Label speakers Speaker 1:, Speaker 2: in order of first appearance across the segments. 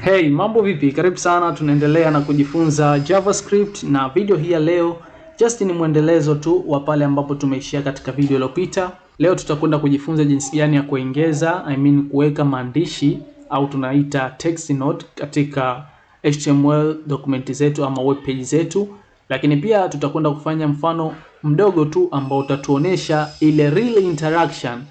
Speaker 1: Hey, mambo vipi? Karibu sana, tunaendelea na kujifunza JavaScript na video hii ya leo just ni mwendelezo tu wa pale ambapo tumeishia katika video iliyopita. Leo tutakwenda kujifunza jinsi gani ya kuongeza, kuweka maandishi au tunaita text note katika HTML dokumenti zetu ama web page zetu. Lakini pia tutakwenda kufanya mfano mdogo tu ambao utatuonesha ile real interaction,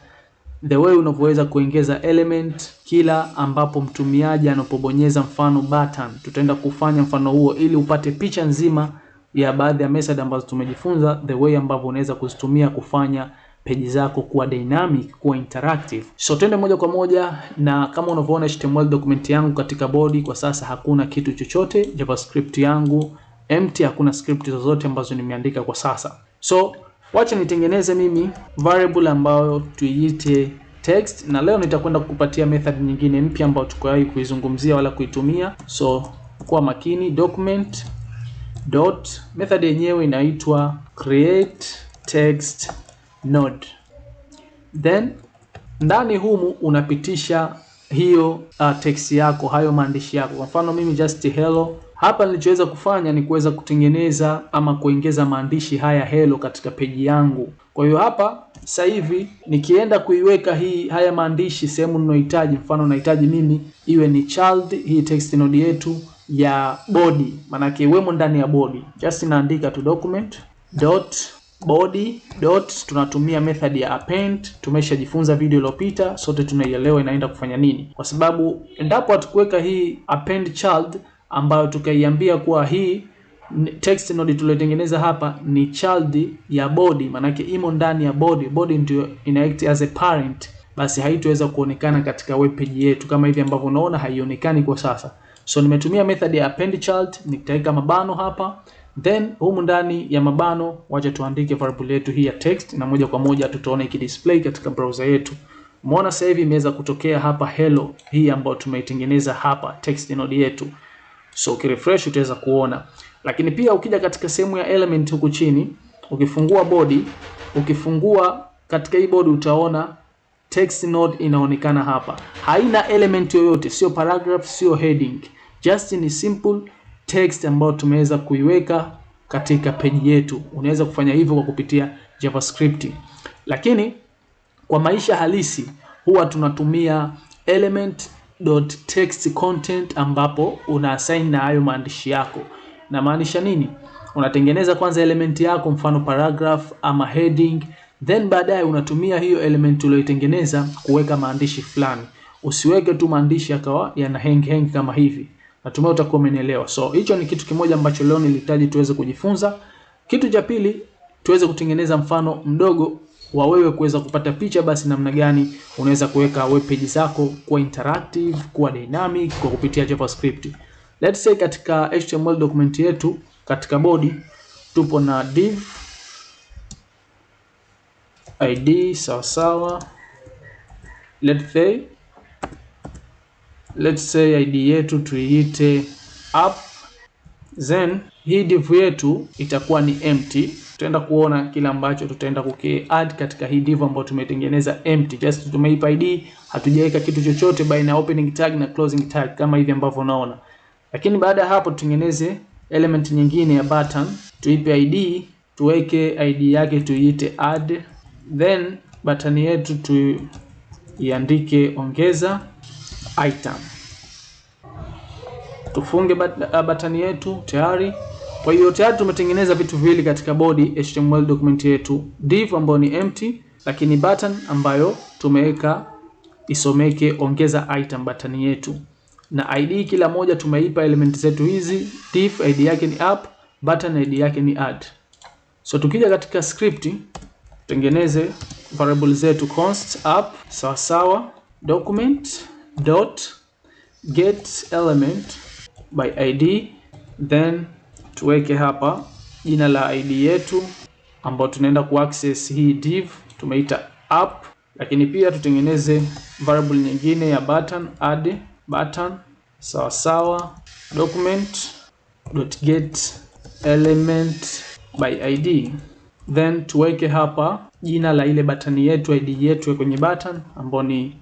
Speaker 1: the way unavyoweza kuongeza element kila ambapo mtumiaji anapobonyeza mfano button. Tutaenda kufanya mfano huo ili upate picha nzima ya baadhi ya method ambazo tumejifunza, the way ambavyo unaweza kuzitumia kufanya page zako kuwa dynamic, kuwa interactive. So twende moja kwa moja, na kama unavyoona HTML document yangu katika body kwa sasa hakuna kitu chochote, JavaScript yangu empty, hakuna script zozote ambazo nimeandika kwa sasa. So wacha nitengeneze mimi variable ambayo tuiite text, na leo nitakwenda kukupatia method nyingine mpya ambayo tukowahi kuizungumzia wala kuitumia. So kwa makini, document dot method yenyewe inaitwa create text node, then ndani humu unapitisha hiyo text yako, hayo maandishi yako. Kwa mfano mimi just hello. Hapa nilichoweza kufanya ni kuweza kutengeneza ama kuongeza maandishi haya hello katika peji yangu. Kwa hiyo hapa sasa hivi nikienda kuiweka haya maandishi sehemu ninayohitaji, mfano nahitaji mimi iwe ni child, hii text node yetu ya body, manake wemo ndani ya body. Just naandika tu document dot body dot, tunatumia method ya append. Tumeshajifunza video iliyopita, sote tunaielewa inaenda kufanya nini, kwa sababu endapo hatukuweka hii append child ambayo tukaiambia kuwa hii text node tuliotengeneza hapa ni child ya body, manake imo ndani ya body, body ndio ina act as a parent, basi haitoweza kuonekana katika web page yetu kama hivi ambavyo unaona haionekani kwa sasa. So nimetumia method ya append child, nitaweka mabano hapa, then humu ndani ya mabano wacha tuandike variable yetu hii ya text, na moja kwa moja tutaona ikidisplay katika browser yetu. Umeona sasa hivi imeweza kutokea hapa hello, hii ambayo tumeitengeneza hapa text node yetu. So ukirefresh utaweza kuona. Lakini pia ukija katika sehemu ya element huku chini, ukifungua body, ukifungua katika hii body utaona text node inaonekana hapa. Haina element yoyote, sio paragraph, sio heading. Just ni simple text ambayo tumeweza kuiweka katika page yetu. Unaweza kufanya hivyo kwa kupitia JavaScript. Lakini kwa maisha halisi huwa tunatumia element.text content ambapo una assign na hayo maandishi yako. Na maanisha nini? Unatengeneza kwanza element yako, mfano paragraph ama heading, then baadaye unatumia hiyo element uliyotengeneza kuweka maandishi fulani. Usiweke tu maandishi yakawa yana hang kama hivi. Natumai utakuwa umenielewa. So hicho ni kitu kimoja ambacho leo nilihitaji tuweze kujifunza. Kitu cha pili, tuweze kutengeneza mfano mdogo wa wewe kuweza kupata picha basi namna gani unaweza kuweka web page zako kuwa interactive, kuwa dynamic kwa kupitia JavaScript. Let's say katika HTML document yetu katika body tupo na div id sawa. Let's say id yetu tuiite app, then hii div yetu itakuwa ni empty. Tutaenda kuona kile ambacho tutaenda kuki-add katika hii div ambayo tumetengeneza empty. Just tumeipa id, hatujaweka kitu chochote baina ya opening tag na closing tag kama hivi ambavyo unaona. Lakini baada ya hapo tutengeneze element nyingine ya button, tuipe id, tuweke id yake tuiite add, then button yetu tuiandike ongeza item. Tufunge button yetu tayari. Kwa hiyo tayari tumetengeneza vitu viwili katika body HTML document yetu, div ambayo ni empty, lakini button ambayo tumeweka isomeke ongeza item button yetu. Na id kila moja tumeipa element zetu hizi, div id yake ni app, button id yake ni add. So tukija katika script tutengeneze variable zetu const app sawa document dot get element by id, then tuweke hapa jina la id yetu ambao tunaenda kuaccess hii div, tumeita app. Lakini pia tutengeneze variable nyingine ya button, add button sawa document dot get element by id, then tuweke hapa jina la ile button yetu, id yetu kwenye button ambao ni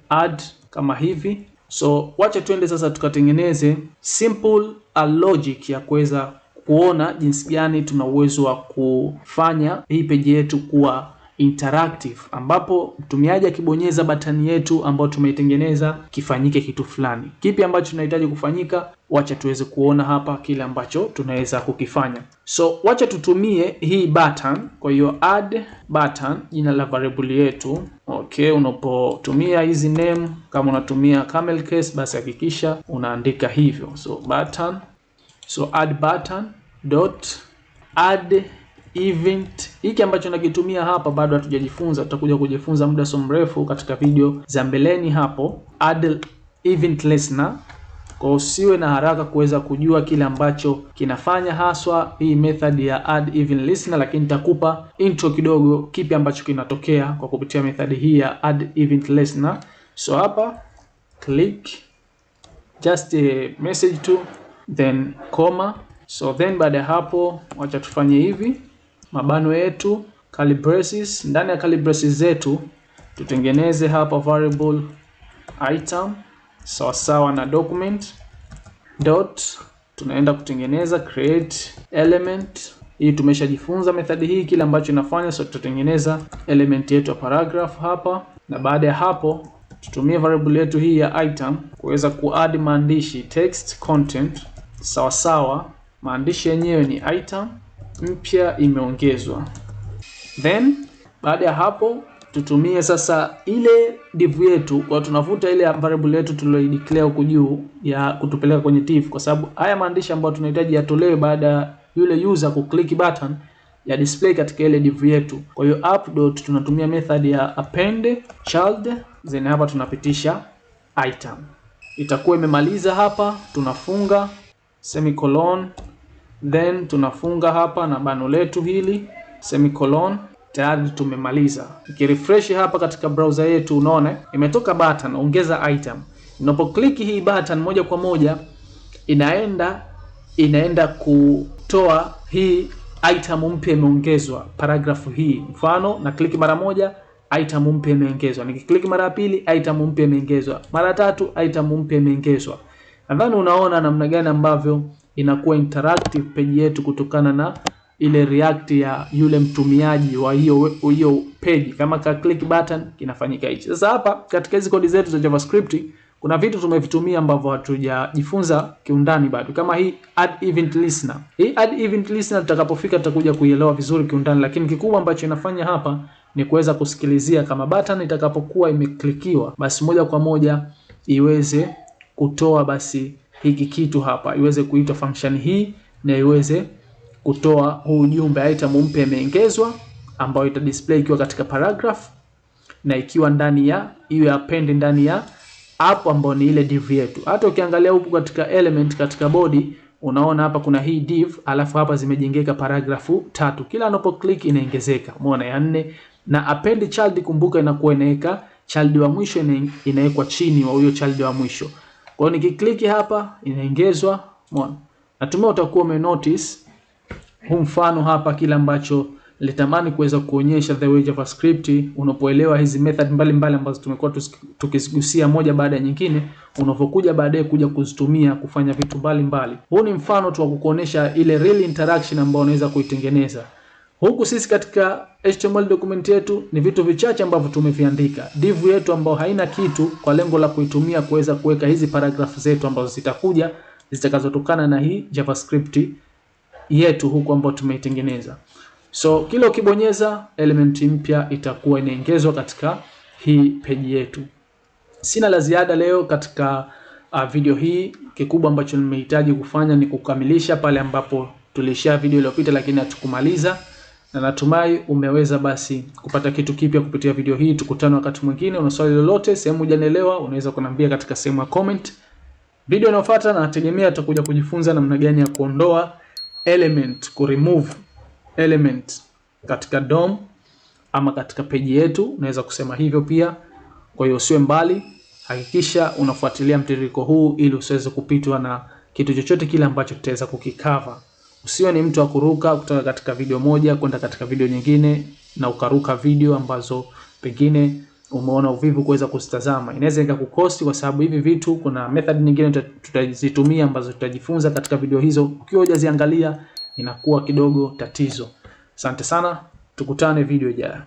Speaker 1: add kama hivi. So wacha tuende sasa tukatengeneze simple logic ya kuweza kuona jinsi gani tuna uwezo wa kufanya hii page yetu kuwa interactive, ambapo mtumiaji akibonyeza batani yetu ambayo tumeitengeneza kifanyike kitu fulani. Kipi ambacho tunahitaji kufanyika? Wacha tuweze kuona hapa kile ambacho tunaweza kukifanya. So wacha tutumie hii button. Kwa hiyo add button, jina la variable yetu. Okay, unapotumia hizi name, kama unatumia camel case basi hakikisha unaandika hivyo. So button, so add button dot add event. Hiki ambacho nakitumia hapa bado hatujajifunza, tutakuja kujifunza muda so mrefu katika video za mbeleni hapo. Add event listener. Kwa usiwe na haraka kuweza kujua kile ambacho kinafanya haswa hii method ya add event listener, lakini nitakupa intro kidogo kipi ambacho kinatokea kwa kupitia method hii ya add event listener. So hapa click just a message to then comma. So then baada ya hapo wacha tufanye hivi, mabano yetu curly braces. Ndani ya curly braces zetu tutengeneze hapa variable item sawa na document dot, tunaenda kutengeneza create element. Hii tumeshajifunza method hii kile ambacho inafanya. So tutatengeneza element yetu ya paragraph hapa, na baada ya hapo tutumie variable yetu hii ya item kuweza kuadd maandishi text content sawa. Maandishi yenyewe ni item mpya imeongezwa. Then baada ya hapo tutumie sasa ile div yetu, kwa tunavuta ile variable yetu tuliyodeclare huko juu ya kutupeleka kwenye div, kwa sababu haya maandishi ambayo tunahitaji yatolewe baada ya yule user kuclick button ya display katika ile div yetu. Kwa hiyo app dot tunatumia method ya append child, then hapa tunapitisha item. Itakuwa imemaliza hapa, tunafunga semicolon, then tunafunga hapa na bano letu hili semicolon. Tayari tumemaliza. Ukirefresh hapa katika browser yetu unaona imetoka button ongeza item. Unapoclick hii button moja kwa moja inaenda kutoa hii item mpya imeongezwa, paragraph hii. Mfano na click mara moja, item mpya imeongezwa. Nikiklik mara ya pili, item mpya imeongezwa. Mara tatu, item mpya imeongezwa. Nadhani unaona namna gani ambavyo inakuwa interactive page yetu kutokana na ile react ya yule mtumiaji wa hiyo page. Kama ka click button kinafanyika hichi. Sasa hapa katika hizo kodi zetu za JavaScript kuna vitu tumevitumia ambavyo hatujajifunza kiundani bado, kama hii add event listener. Hii add event listener tutakapofika tutakuja kuielewa vizuri kiundani, lakini kikubwa ambacho inafanya hapa ni kuweza kusikilizia kama button itakapokuwa imeklikiwa basi moja kwa moja iweze kutoa basi hiki kitu hapa, iweze kuita function hii na iweze kutoa huu ujumbe item mpya imeongezwa, ambayo ita display ikiwa katika paragraph na ikiwa ndani ya iwe append ndani ya app ambayo ni ile div yetu. Hata ukiangalia huku katika element katika body unaona hapa kuna hii div, alafu hapa zimejengeka paragrafu 3. Kila unapo click inaongezeka. Umeona ya 4, na append child kumbuka inakuwa inaweka child wa mwisho inawekwa chini wa huyo child wa mwisho. Kwa hiyo nikiklik hapa inaongezwa. Umeona? Natumai utakuwa umenotice huu mfano hapa kile ambacho nilitamani kuweza kuonyesha the way JavaScript unapoelewa hizi method mbalimbali ambazo tumekuwa tukizigusia moja baada ya nyingine, unapokuja baadaye kuja kuzitumia kufanya vitu mbalimbali. Huu ni mfano tu wa kukuonesha ile real interaction ambayo unaweza kuitengeneza. Huku sisi katika HTML document yetu ni vitu vichache ambavyo tumeviandika. Div yetu ambayo haina kitu kwa lengo la kuitumia kuweza kuweka hizi paragraph zetu ambazo zitakuja zitakazotokana na hii JavaScript yetu huku ambayo tumeitengeneza. So kila ukibonyeza element mpya itakuwa inaongezwa katika hii page yetu. Sina la ziada leo katika video hii. Kikubwa ambacho nimehitaji kufanya ni kukamilisha pale ambapo tulishia video iliyopita lakini hatukumaliza, na natumai umeweza basi kupata kitu kipya kupitia video hii. Tukutane wakati mwingine. Una swali lolote, sehemu hujanielewa, unaweza kuniambia katika sehemu ya comment. Video inayofuata nategemea tutakuja kujifunza namna gani ya kuondoa element, remove element katika DOM ama katika page yetu, unaweza kusema hivyo pia. Kwa hiyo usiwe mbali, hakikisha unafuatilia mtiririko huu ili usiweze kupitwa na kitu chochote kile ambacho tutaweza kukikava. Usiwe ni mtu wa kuruka kutoka katika video moja kwenda katika video nyingine na ukaruka video ambazo pengine umeona uvivu kuweza kuzitazama. Inaweza ikakukosti kwa sababu hivi vitu kuna method nyingine tutazitumia ambazo tutajifunza katika video hizo. Ukiwa hujaziangalia inakuwa kidogo tatizo. Asante sana, tukutane video ijayo.